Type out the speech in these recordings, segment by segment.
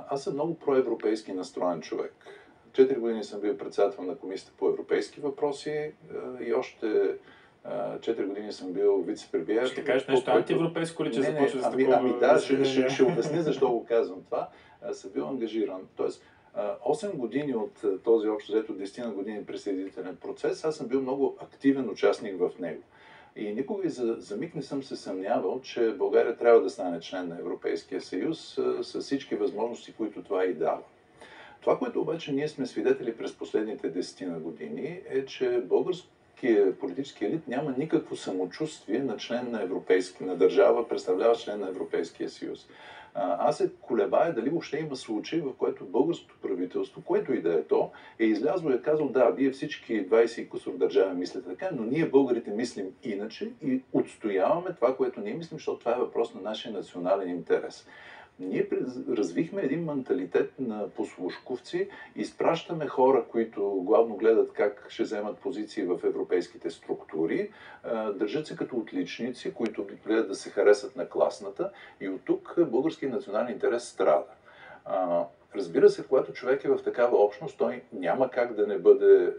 Аз съм много проевропейски настроен човек. 4 години съм бил председател на Комисията по европейски въпроси и още 4 години съм бил вице-премиер. Ще кажеш нещо антиевропейско ли, че започва с такова... Да, ще обясня защо го казвам това. Съм бил ангажиран. Тоест, 8 години от този общо взето 10 години присъединителен процес, аз съм бил много активен участник в него. И никога за миг не съм се съмнявал, че България трябва да стане член на Европейския съюз с всички възможности, които това и дава. Това, което обаче ние сме свидетели през последните 10 години, е, че българският политически елит няма никакво самочувствие на член на държава, представлява член на Европейския съюз. Аз се колебая дали въобще има случай, в който българското правителство, което и да е то, е излязло и е казал: да, вие всички 20 и кусор държави мислите така, но ние българите мислим иначе и отстояваме това, което ние мислим, защото това е въпрос на нашия национален интерес. Ние развихме един менталитет на послушковци, изпращаме хора, които главно гледат как ще вземат позиции в европейските структури, държат се като отличници, които гледат да се харесат на класната, и от тук българският национален интерес страда. Разбира се, когато човек е в такава общност, той няма как да не бъде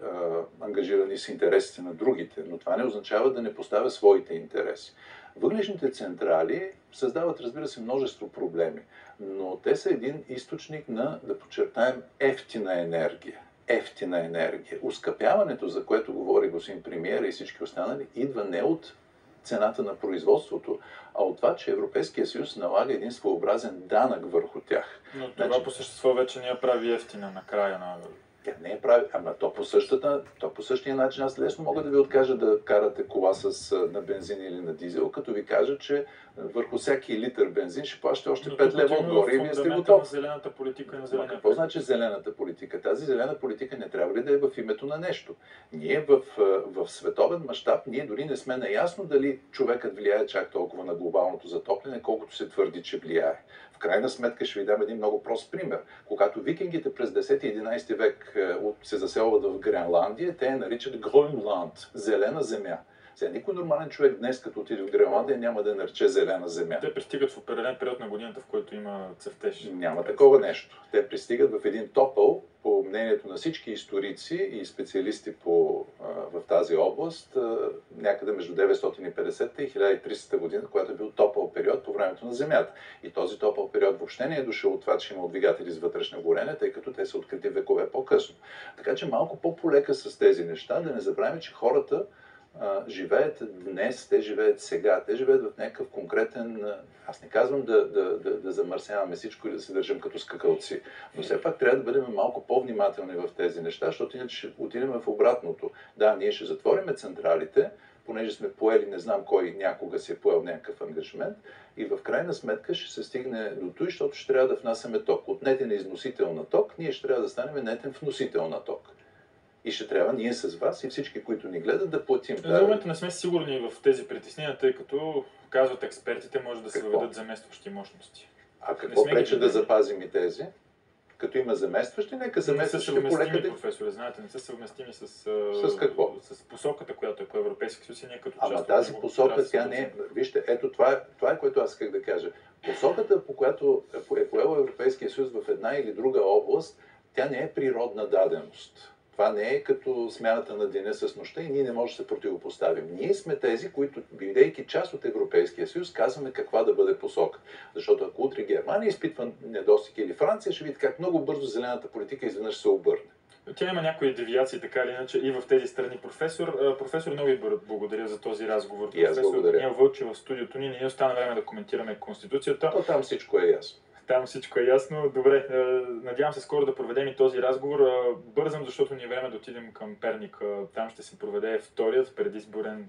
ангажиран и с интересите на другите, но това не означава да не поставя своите интереси. Въглищните централи създават, разбира се, множество проблеми, но те са един източник на, да подчертаем, ефтина енергия. Ефтина енергия. Ускъпяването, за което говори господин премиер и всички останали, идва не от цената на производството, а от това, че Европейския съюз налага един своеобразен данък върху тях. Но това по същество вече не я прави ефтина накрая на... Тя не е прави, ама то по същия начин аз лесно мога да ви откажа да карате кола на бензин или на дизел, като ви кажа, че върху всеки литър бензин ще плащате още 5 лева отгоре и вие сте готов. На зелената политика и на зеления. Какво значи зелената политика? Тази зелена политика не трябва ли да е в името на нещо? Ние в световен мащаб, ние дори не сме наясно дали човекът влияе чак толкова на глобалното затопляне, колкото се твърди, че влияе. В крайна сметка ще ви дам един много прост пример. Когато викингите през 10-11 век се заселват в Гренландия, те я наричат Грönланд, зелена земя. Сега никой нормален човек днес, като отиде в Гренландия, няма да нарече зелена земя. Те пристигат в определен период на годината, в който има цъфтеж. Няма такова нещо. Те пристигат в един топъл, по мнението на всички историци и специалисти в тази област, някъде между 950 и 1300 година, която е бил топъл период по времето на Земята. И този топъл период въобще не е дошъл от това, че има двигатели с вътрешно горене, тъй като те са открити векове по-късно. Така че малко по-полека с тези неща, да не забравяме, че хората живеят днес, те живеят сега, те живеят в някакъв конкретен... Аз не казвам да замърсяваме всичко и да се държим като скакалци, но все пак трябва да бъдем малко по-внимателни в тези неща, защото иначе ще отидем в обратното. Да, ние ще затвориме централите, понеже сме поели, не знам кой някога си е поел някакъв ангажимент, и в крайна сметка ще се стигне до той, защото ще трябва да внасяме ток. От нетен износител на ток, ние ще трябва да станем нетен вносител на ток. И ще трябва ние с вас и всички, които ни гледат, да платим. За момента не сме сигурни в тези притеснения, тъй като, казват експертите, може да се въведат заместващи мощности. А какво пречи да запазим и тези? Като има заместващи, нека заместващи полекате... Професоре, знаете, не са съвместими с какво? С посоката, която е по Европейски съюз и ние като част. Ама тази посока, тя не е... Вижте, ето това е което аз исках да кажа. Посоката, по която е поел Европейския съюз в една или друга област, тя не е природна даденост. Това не е като смяната на деня с нощта и ние не можем да се противопоставим. Ние сме тези, които, бидейки част от Европейския съюз, казваме каква да бъде посока. Защото ако утре Германия изпитва недостиг или Франция, ще видите как много бързо зелената политика изведнъж се обърне. Тя има някои девиации, така или иначе, и в тези страни. Професор, много ви благодаря за този разговор. И аз благодаря. Професор Вълчев в студиото ни, не остана време да коментираме Конституцията. То там всичко е ясно. Там всичко е ясно. Добре, надявам се скоро да проведем и този разговор. Бързам, защото ни е време да отидем към Перник. Там ще се проведе вторият предизборен